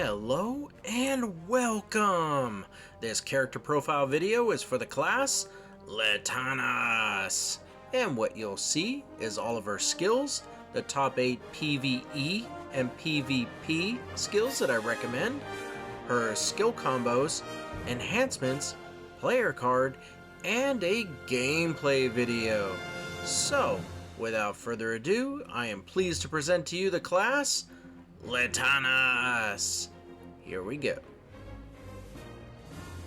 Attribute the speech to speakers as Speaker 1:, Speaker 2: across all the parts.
Speaker 1: Hello and welcome! This character profile video is for the class Letanas. And what you'll see is all of her skills, the top 8 PVE and PVP skills that I recommend, her skill combos, enhancements, player card, and a gameplay video. So, without further ado, I am pleased to present to you the class Letanas. Here we go.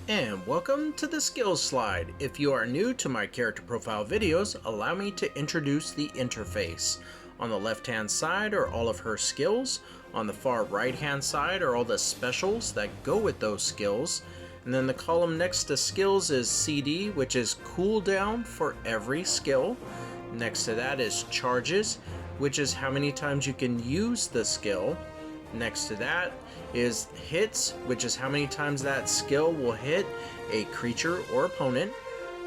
Speaker 1: And welcome to the skills slide. If you are new to my character profile videos, allow me to introduce the interface. On the left hand side are all of her skills. On the far right hand side are all the specials that go with those skills. And then the column next to skills is CD, which is cooldown for every skill. Next to that is charges, which is how many times you can use the skill. Next to that is hits, which is how many times that skill will hit a creature or opponent.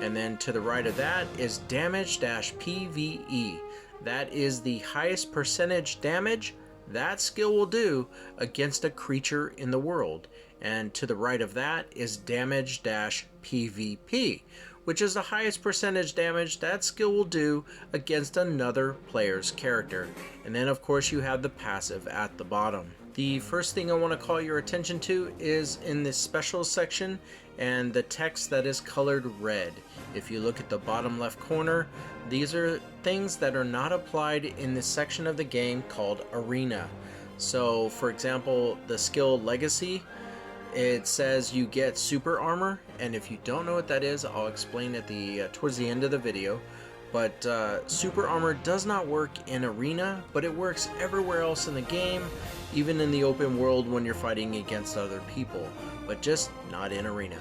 Speaker 1: And then to the right of that is damage-PVE. That is the highest percentage damage that skill will do against a creature in the world. And to the right of that is damage-PVP, which is the highest percentage damage that skill will do against another player's character. And then of course you have the passive at the bottom. The first thing I want to call your attention to is in this special section and the text that is colored red. If you look at the bottom left corner, these are things that are not applied in this section of the game called Arena. So for example, the skill Legacy, it says you get super armor, and if you don't know what that is, I'll explain at towards the end of the video. But super armor does not work in Arena, but it works everywhere else in the game, even in the open world when you're fighting against other people, but just not in Arena.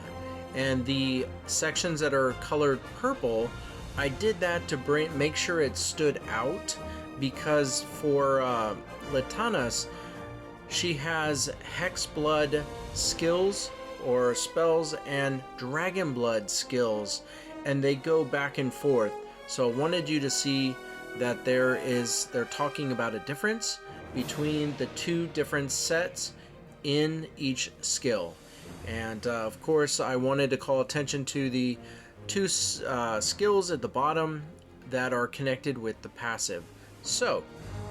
Speaker 1: And the sections that are colored purple, I did that to make sure it stood out, because for Letanas, she has Hexeblood skills or spells and Dragonblood skills, and they go back and forth. So I wanted you to see that they're talking about a difference between the two different sets in each skill. And of course I wanted to call attention to the two skills at the bottom that are connected with the passive. So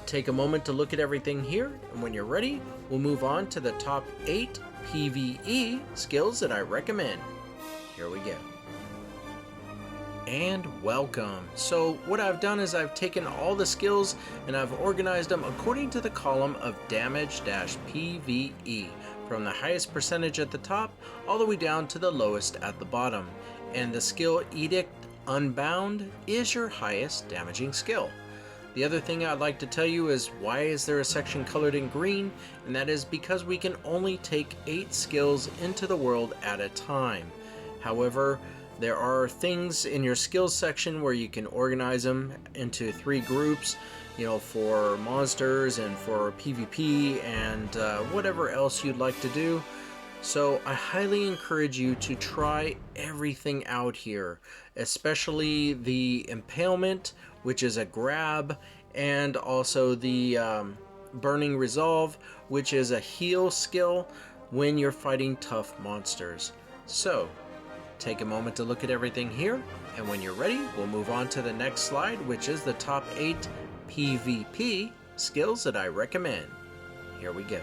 Speaker 1: take a moment to look at everything here, and when you're ready, we'll move on to the top 8 PVE skills that I recommend. Here we go. And welcome. So what I've done is I've taken all the skills and I've organized them according to the column of damage-PVE, from the highest percentage at the top all the way down to the lowest at the bottom. And the skill Edict Unbound is your highest damaging skill. The other thing I'd like to tell you is why is there a section colored in green, and that is because we can only take 8 skills into the world at a time. However, there are things in your skills section where you can organize them into 3 groups, you know, for monsters and for PvP and whatever else you'd like to do. So I highly encourage you to try everything out here, especially the Impalement, which is a grab, and also the Burning Resolve, which is a heal skill when you're fighting tough monsters. So take a moment to look at everything here, and when you're ready, we'll move on to the next slide, which is the top 8 PvP skills that I recommend. Here we go.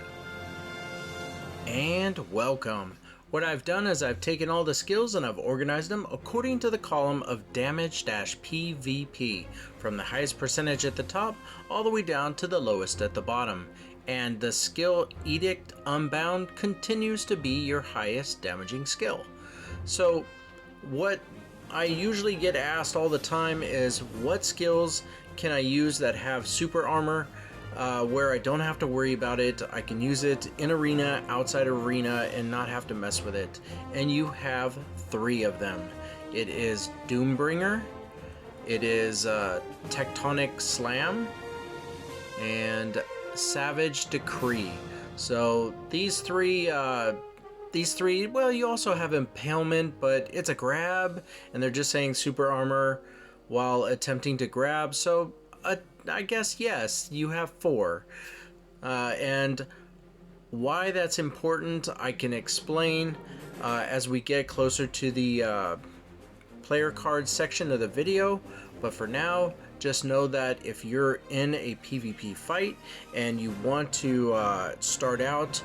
Speaker 1: And welcome. What I've done is I've taken all the skills and I've organized them according to the column of damage-PVP, from the highest percentage at the top all the way down to the lowest at the bottom. And the skill Edict Unbound continues to be your highest damaging skill. So what I usually get asked all the time is, what skills can I use that have super armor, where I don't have to worry about it? I can use it in Arena, outside Arena, and not have to mess with it. And you have 3 of them. It is Doombringer, it is Tectonic Slam, and Savage Decree. So these three, well, you also have Impalement, but it's a grab, and they're just saying super armor while attempting to grab. So I guess yes, you have 4. And Why that's important, I can explain as we get closer to the player cards section of the video, but for now, just know that if you're in a PvP fight and you want to start out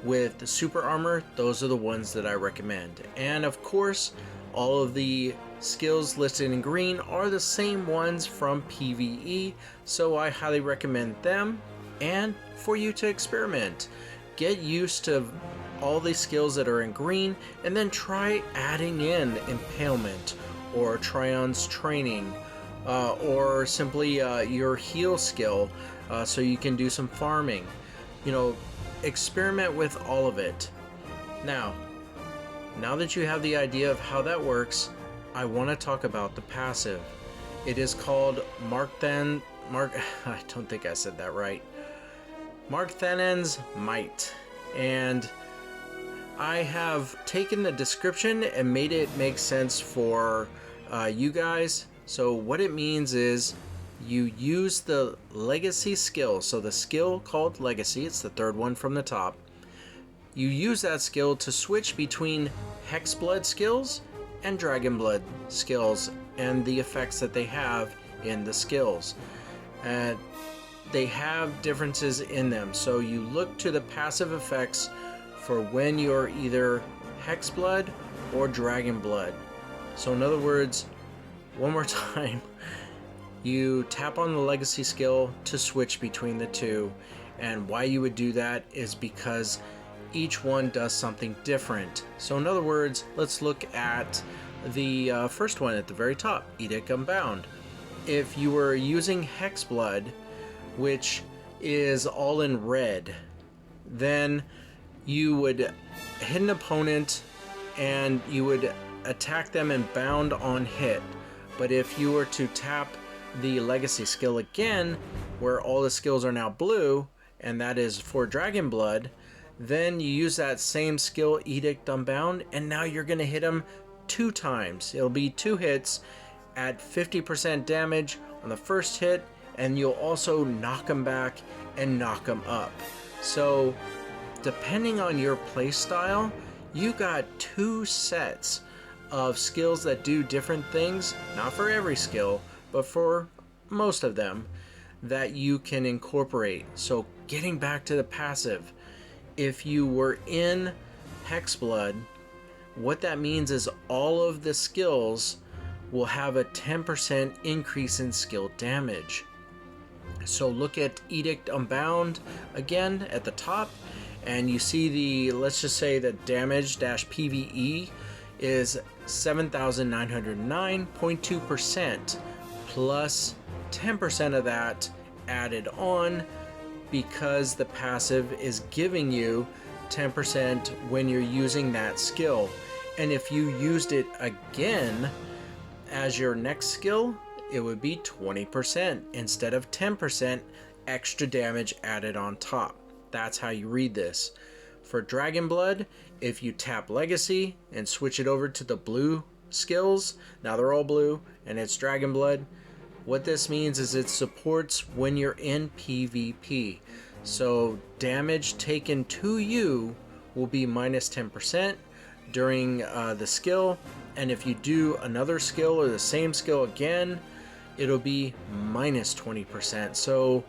Speaker 1: with the super armor, those are the ones that I recommend. And of course, all of the skills listed in green are the same ones from PvE, so I highly recommend them. And for you to experiment, get used to all the skills that are in green, and then try adding in Impalement or Tryon's Training, or simply your heal skill, so you can do some farming. You know, experiment with all of it. Now that you have the idea of how that works, I want to talk about the passive. It is called I don't think I said that right. Markthanen's Might. And I have taken the description and made it make sense for you guys. So what it means is you use the legacy skill. So the skill called legacy, it's the third one from the top. You use that skill to switch between Hexeblood skills and Dragonblood skills and the effects that they have in the skills. And they have differences in them, so you look to the passive effects for when you're either Hexeblood or Dragonblood. So in other words, one more time, you tap on the legacy skill to switch between the two, and why you would do that is because each one does something different. So in other words, let's look at the first one at the very top, Edict Unbound. If you were using Hexeblood, which is all in red, then you would hit an opponent and you would attack them and bound on hit. But if you were to tap the legacy skill again, where all the skills are now blue, and that is for Dragonblood, then you use that same skill, Edict Unbound, and now you're going to hit them 2 times. It'll be 2 hits at 50% damage on the first hit, and you'll also knock them back and knock them up. So depending on your playstyle, you got 2 sets of skills that do different things, not for every skill, but for most of them, that you can incorporate. So getting back to the passive, if you were in Hexeblood, what that means is all of the skills will have a 10% increase in skill damage. So look at Edict Unbound again at the top, and you see the, let's just say the damage dash PVE is 7,909.2% plus 10% of that added on, because the passive is giving you 10% when you're using that skill. And if you used it again as your next skill, it would be 20% instead of 10% extra damage added on top. That's how you read this. For Dragonblood, if you tap Legacy and switch it over to the blue skills, now they're all blue and it's Dragonblood, what this means is it supports when you're in PvP. So damage taken to you will be minus 10% during the skill, and if you do another skill or the same skill again, it'll be minus 20%. So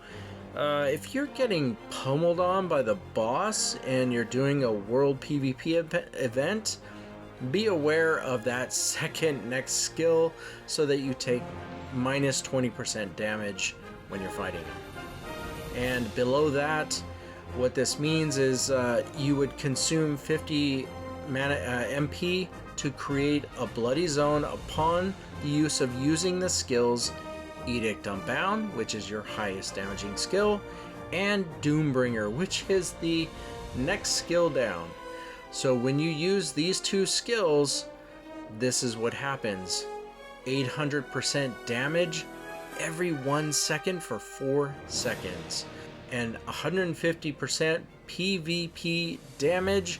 Speaker 1: if you're getting pummeled on by the boss and you're doing a world PvP event, be aware of that second next skill so that you take minus 20% damage when you're fighting him. And below that, what this means is you would consume 50 mana, MP to create a bloody zone upon the use of using the skills Edict Unbound, which is your highest damaging skill, and Doombringer, which is the next skill down. So when you use these 2 skills, this is what happens. 800% damage every 1 second for 4 seconds, and 150% PvP damage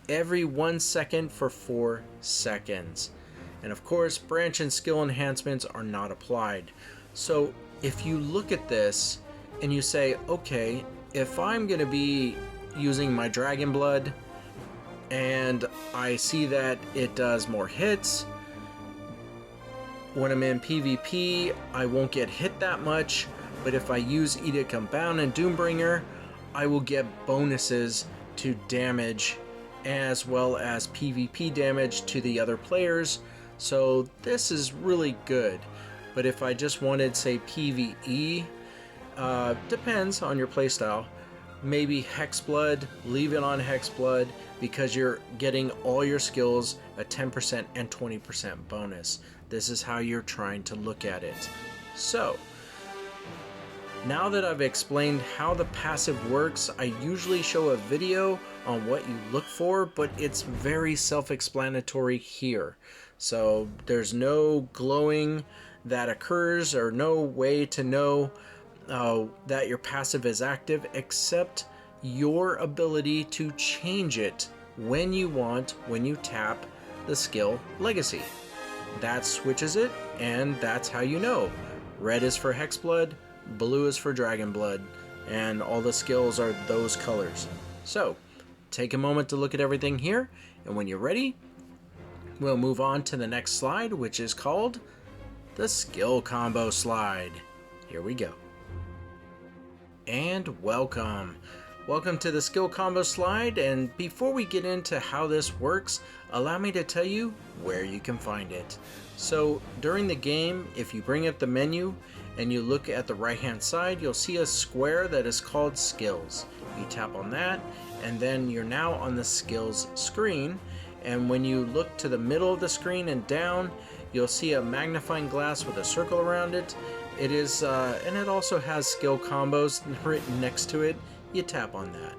Speaker 1: every 1 second for 4 seconds. And of course, branch and skill enhancements are not applied. So if you look at this and you say, okay, if I'm going to be using my Dragonblood and I see that it does more hits. When I'm in PvP, I won't get hit that much, but if I use Edict Unbound and Doombringer, I will get bonuses to damage as well as PvP damage to the other players, so this is really good. But if I just wanted, say, PvE, depends on your playstyle, maybe Hexeblood, leave it on Hexeblood because you're getting all your skills a 10% and 20% bonus. This is how you're trying to look at it. So, now that I've explained how the passive works, I usually show a video on what you look for, but it's very self-explanatory here. So there's no glowing that occurs or no way to know that your passive is active except your ability to change it when you want when you tap the skill Legacy. That switches it, and that's how you know. Red is for Hexeblood, blue is for Dragonblood, and all the skills are those colors. So, take a moment to look at everything here, and when you're ready, we'll move on to the next slide, which is called the skill combo slide. Here we go. And welcome. Welcome to the skill combo slide, and before we get into how this works, allow me to tell you where you can find it. So during the game, if you bring up the menu and you look at the right hand side, you'll see a square that is called skills. You tap on that, and then you're now on the skills screen, and when you look to the middle of the screen and down, you'll see a magnifying glass with a circle around it. It is and it also has skill combos written next to it. You tap on that,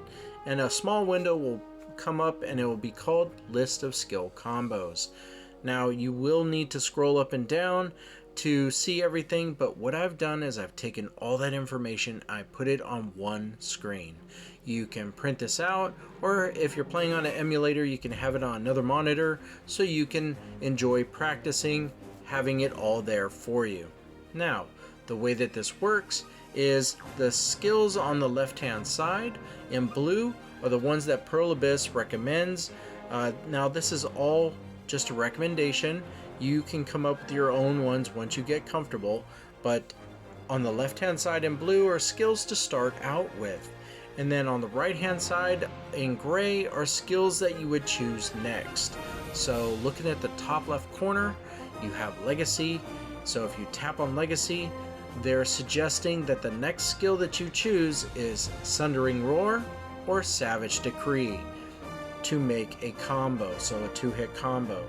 Speaker 1: and a small window will come up and it will be called List of Skill Combos. Now you will need to scroll up and down to see everything, but what I've done is I've taken all that information, I put it on one screen. You can print this out, or if you're playing on an emulator, you can have it on another monitor so you can enjoy practicing having it all there for you. Now, the way that this works is the skills on the left hand side in blue are the ones that Pearl Abyss recommends. Now this is all just a recommendation. You can come up with your own ones once you get comfortable, but on the left hand side in blue are skills to start out with, and then on the right hand side in gray are skills that you would choose next. So looking at the top left corner, you have Legacy. So if you tap on Legacy, they're suggesting that the next skill that you choose is Sundering Roar or Savage Decree to make a combo, so a 2-hit combo.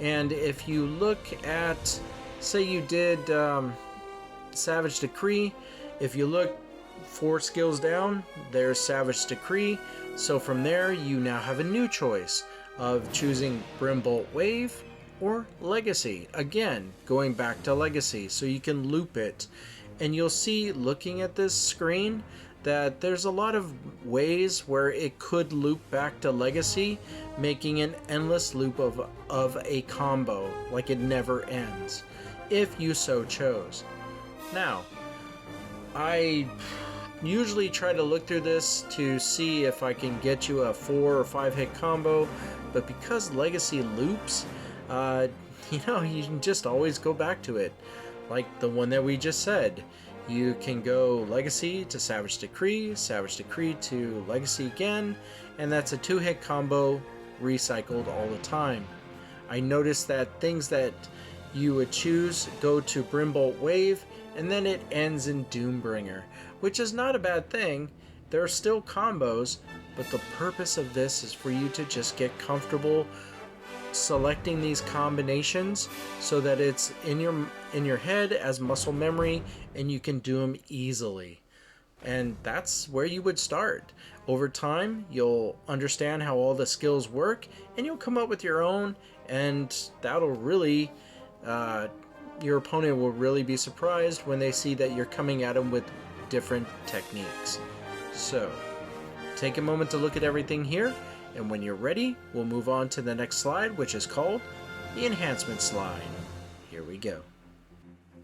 Speaker 1: And if you look at, say you did Savage Decree, if you look 4 skills down, there's Savage Decree. So from there, you now have a new choice of choosing Brimbolt Wave or Legacy. Again, going back to Legacy, so you can loop it. And you'll see, looking at this screen, that there's a lot of ways where it could loop back to Legacy, making an endless loop of a combo, like it never ends, if you so chose. Now, I usually try to look through this to see if I can get you a 4 or 5 hit combo, but because Legacy loops, you can just always go back to it. Like the one that we just said, you can go Legacy to Savage Decree to Legacy again, and that's a 2-hit combo recycled all the time. I noticed that things that you would choose go to Brimbolt Wave, and then it ends in Doombringer, which is not a bad thing. There are still combos, but the purpose of this is for you to just get comfortable selecting these combinations so that it's in your head as muscle memory and you can do them easily. And that's where you would start. Over time, you'll understand how all the skills work and you'll come up with your own, and that'll really your opponent will really be surprised when they see that you're coming at them with different techniques. So take a moment to look at everything here, and when you're ready, we'll move on to the next slide, which is called the Enhancement slide. Here we go.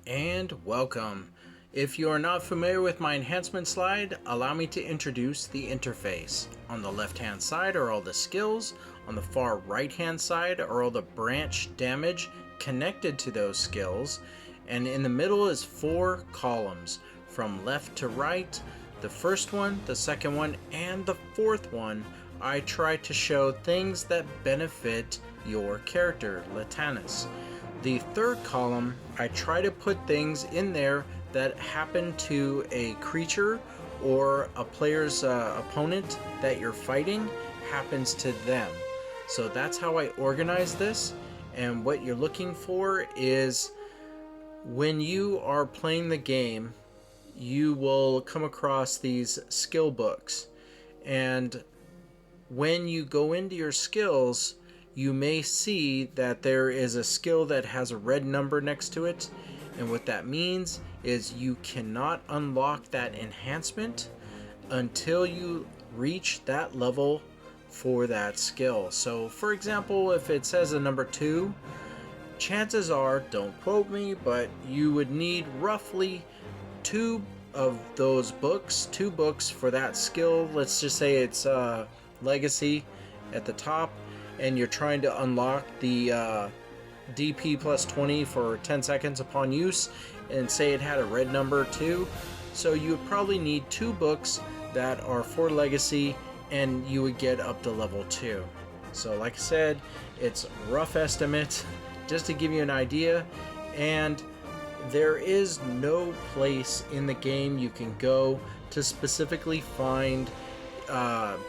Speaker 1: And welcome. If you are not familiar with my enhancement slide, allow me to introduce the interface. On the left hand side are all the skills, on the far right hand side are all the branch damage connected to those skills, and in the middle is 4 columns from left to right. The first one, the second one, and the fourth one, I try to show things that benefit your character, Letanas. The third column, I try to put things in there that happen to a creature or a player's opponent that you're fighting happens to them. So that's how I organize this. And what you're looking for is when you are playing the game, you will come across these skill books. And when you go into your skills, you may see that there is a skill that has a red number next to it. And what that means is you cannot unlock that enhancement until you reach that level for that skill. So for example, if it says a number 2, chances are, don't quote me, but you would need roughly 2 of those books, 2 books for that skill. Let's just say it's Legacy at the top, and you're trying to unlock the DP plus 20 for 10 seconds upon use, and say it had a red number 2. So you would probably need 2 books that are for Legacy, and you would get up to level 2. So like I said, it's rough estimate just to give you an idea, and there is no place in the game you can go to specifically find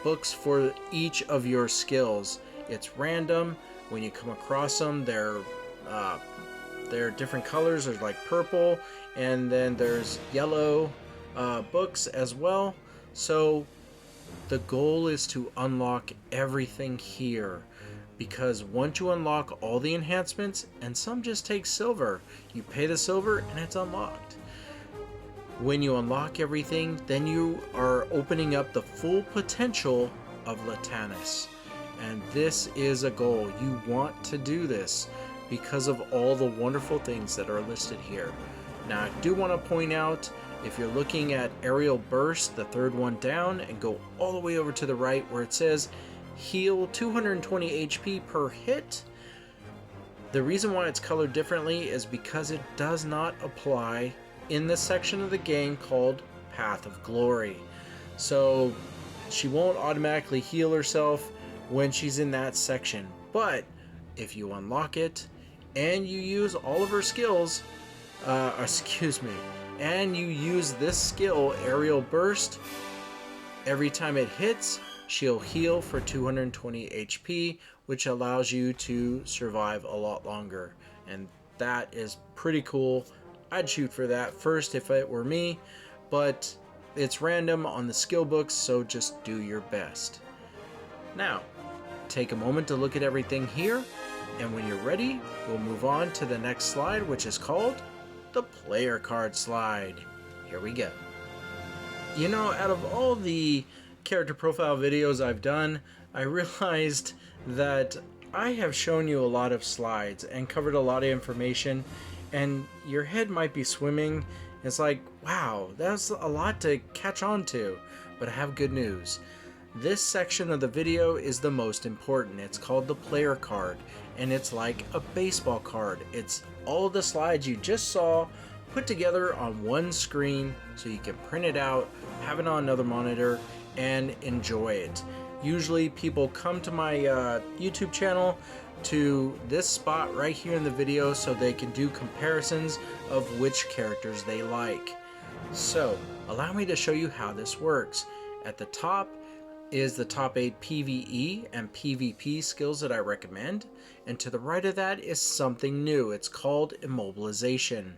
Speaker 1: books for each of your skills. It's random. When you come across them, they're different colors. There's like purple, and then there's yellow books as well. So the goal is to unlock everything here, because once you unlock all the enhancements, and some just take silver, you pay the silver and it's unlocked. When you unlock everything, then you are opening up the full potential of Letanas. And this is a goal. You want to do this because of all the wonderful things that are listed here. Now, I do want to point out, if you're looking at Aerial Burst, the third one down, and go all the way over to the right where it says heal 220 HP per hit, the reason why it's colored differently is because it does not apply in the section of the game called Path of Glory. So she won't automatically heal herself when she's in that section. But if you unlock it and you use all of her skills, and you use this skill, Aerial Burst, every time it hits, she'll heal for 220 HP, which allows you to survive a lot longer. And that is pretty cool. I'd shoot for that first if it were me, but it's random on the skill books, so just do your best. Now, take a moment to look at everything here, and when you're ready, we'll move on to the next slide, which is called the player card slide. Here we go. You know, out of all the character profile videos I've done, I realized that I have shown you a lot of slides and covered a lot of information, and your head might be swimming. It's like, wow, that's a lot to catch on to. But I have good news. This section of the video is the most important. It's called the player card, and it's like a baseball card. It's all the slides you just saw put together on one screen, so you can print it out, have it on another monitor, and enjoy it. Usually people come to my YouTube channel to this spot right here in the video so they can do comparisons of which characters they like. So allow me to show you how this works. At the top is the top 8 PVE and PVP skills that I recommend, and to the right of that is something new. It's called Immobilization.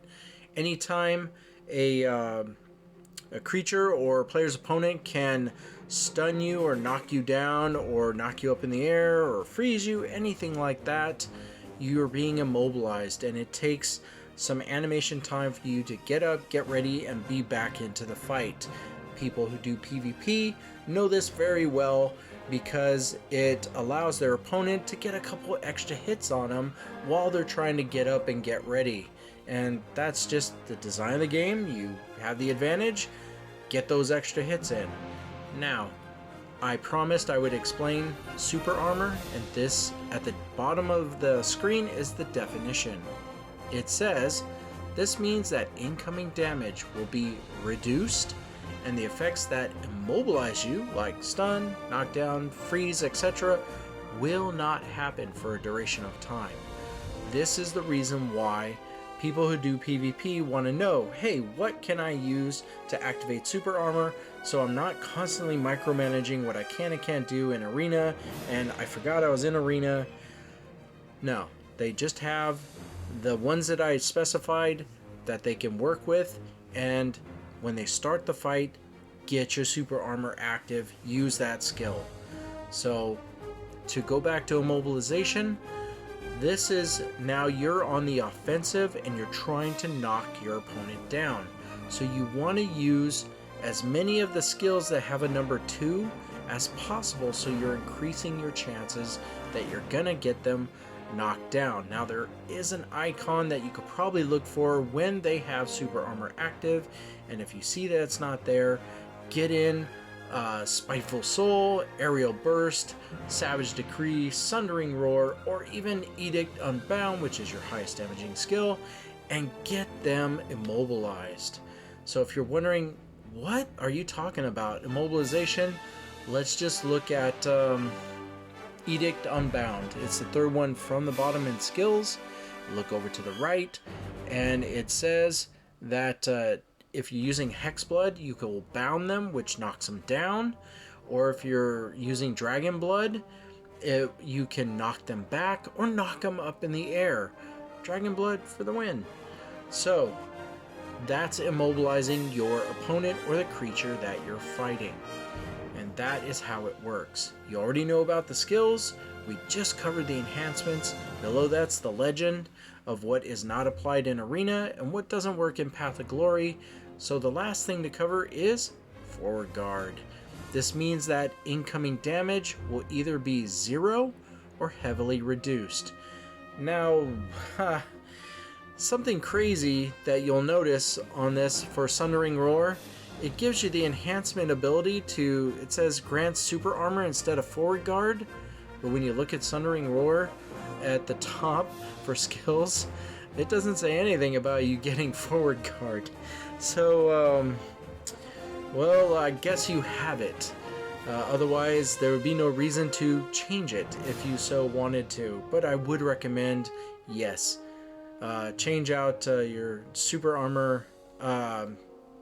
Speaker 1: Anytime a creature or a player's opponent can stun you or knock you down or knock you up in the air or freeze you, anything like that, you're being immobilized, and it takes some animation time for you to get up, get ready, and be back into the fight. People who do PvP know this very well because it allows their opponent to get a couple extra hits on them while they're trying to get up and get ready. And that's just the design of the game. You have the advantage, get those extra hits in. Now, I promised I would explain super armor, and this at the bottom of the screen is the definition. It says, this means that incoming damage will be reduced, and the effects that immobilize you, like stun, knockdown, freeze, etc., will not happen for a duration of time. This is the reason why people who do PvP want to know, hey, what can I use to activate super armor so I'm not constantly micromanaging what I can and can't do in arena, and I forgot I was in arena. No, they just have the ones that I specified that they can work with, and when they start the fight, get your super armor active, use that skill. So to go back to immobilization, this is now you're on the offensive and you're trying to knock your opponent down. So you want to use as many of the skills that have a number 2 as possible, so you're increasing your chances that you're gonna get them knocked down. Now there is an icon that you could probably look for when they have super armor active, and if you see that it's not there, get in Spiteful Soul, Aerial Burst, Savage Decree, Sundering Roar, or even Edict Unbound, which is your highest damaging skill, and get them immobilized. So if you're wondering, what are you talking about? Immobilization? Let's just look at Edict Unbound. It's the third one from the bottom in skills. Look over to the right, and it says that if you're using Hexeblood, you can bound them, which knocks them down. Or if you're using Dragonblood, you can knock them back or knock them up in the air. Dragonblood for the win. So that's immobilizing your opponent or the creature that you're fighting. And that is how it works. You already know about the skills. We just covered the enhancements. Below that's the legend of what is not applied in Arena and what doesn't work in Path of Glory. So the last thing to cover is forward guard. This means that incoming damage will either be 0 or heavily reduced. Now, something crazy that you'll notice on this for Sundering Roar, it gives you the enhancement ability to, it says grants super armor instead of forward guard, but when you look at Sundering Roar at the top for skills, it doesn't say anything about you getting forward guard. So, well, I guess you have it. Otherwise, there would be no reason to change it if you so wanted to. But I would recommend, yes, change out your super armor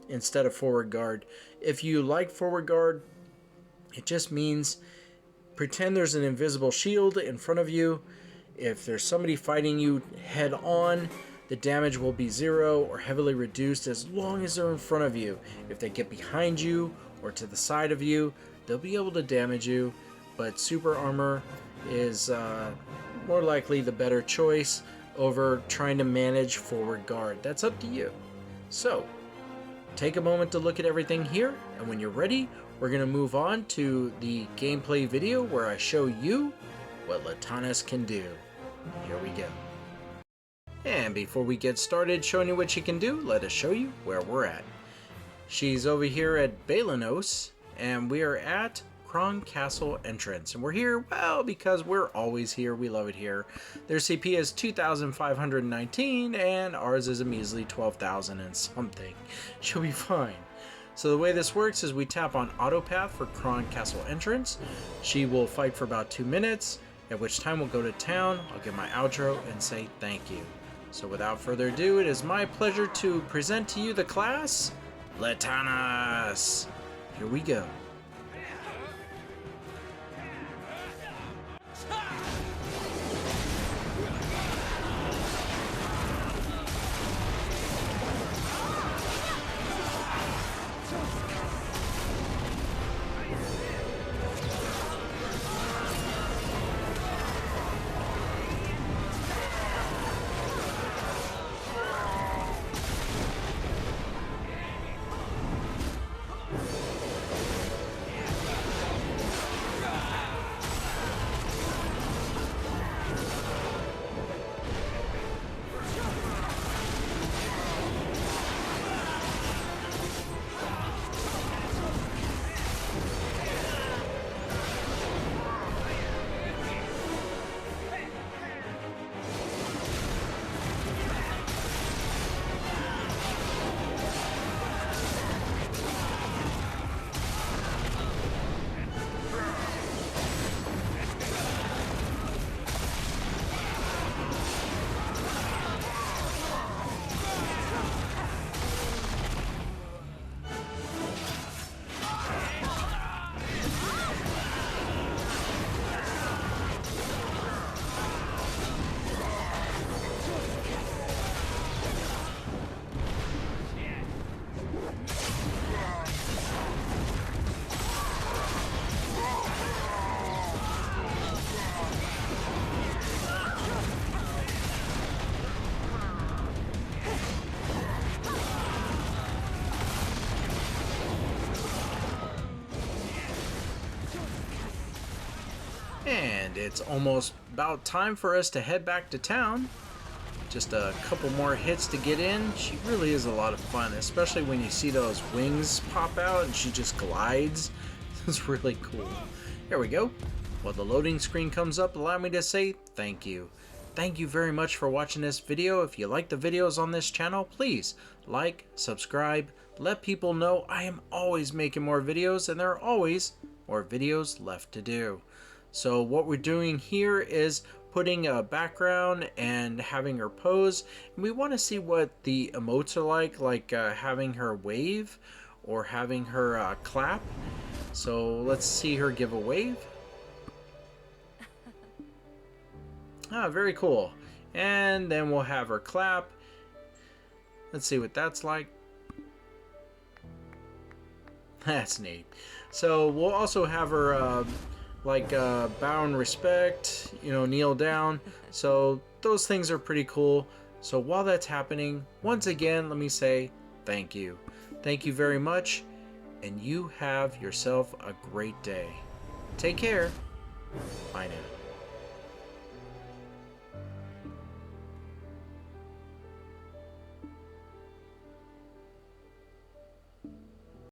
Speaker 1: instead of forward guard. If you like forward guard, it just means pretend there's an invisible shield in front of you. If there's somebody fighting you head on, the damage will be 0 or heavily reduced as long as they're in front of you. If they get behind you or to the side of you, they'll be able to damage you, but super armor is more likely the better choice over trying to manage forward guard. That's up to you. So, take a moment to look at everything here, and when you're ready, we're going to move on to the gameplay video where I show you what Letanas can do. Here we go. And before we get started showing you what she can do, let us show you where we're at. She's over here at Balanos, and we are at Kron Castle entrance. And we're here, well, because we're always here. We love it here. Their CP is 2,519, and ours is a measly 12,000 and something. She'll be fine. So the way this works is we tap on Autopath for Kron Castle entrance. She will fight for about 2 minutes, at which time we'll go to town. I'll give my outro and say thank you. So without further ado, it is my pleasure to present to you the class, Letanas. Here we go. And it's almost about time for us to head back to town. Just a couple more hits to get in. She really is a lot of fun, especially when you see those wings pop out and she just glides. It's really cool. There we go. While the loading screen comes up, allow me to say thank you. Thank you very much for watching this video. If you like the videos on this channel, please like, subscribe, let people know I am always making more videos and there are always more videos left to do. So what we're doing here is putting a background and having her pose. And we want to see what the emotes are like having her wave or having her clap. So let's see her give a wave. Ah, very cool. And then we'll have her clap. Let's see what that's like. That's neat. So we'll also have her bow in respect, you know, kneel down. So those things are pretty cool. So while that's happening, once again, let me say thank you. Thank you very much, and you have yourself a great day. Take care. Bye now.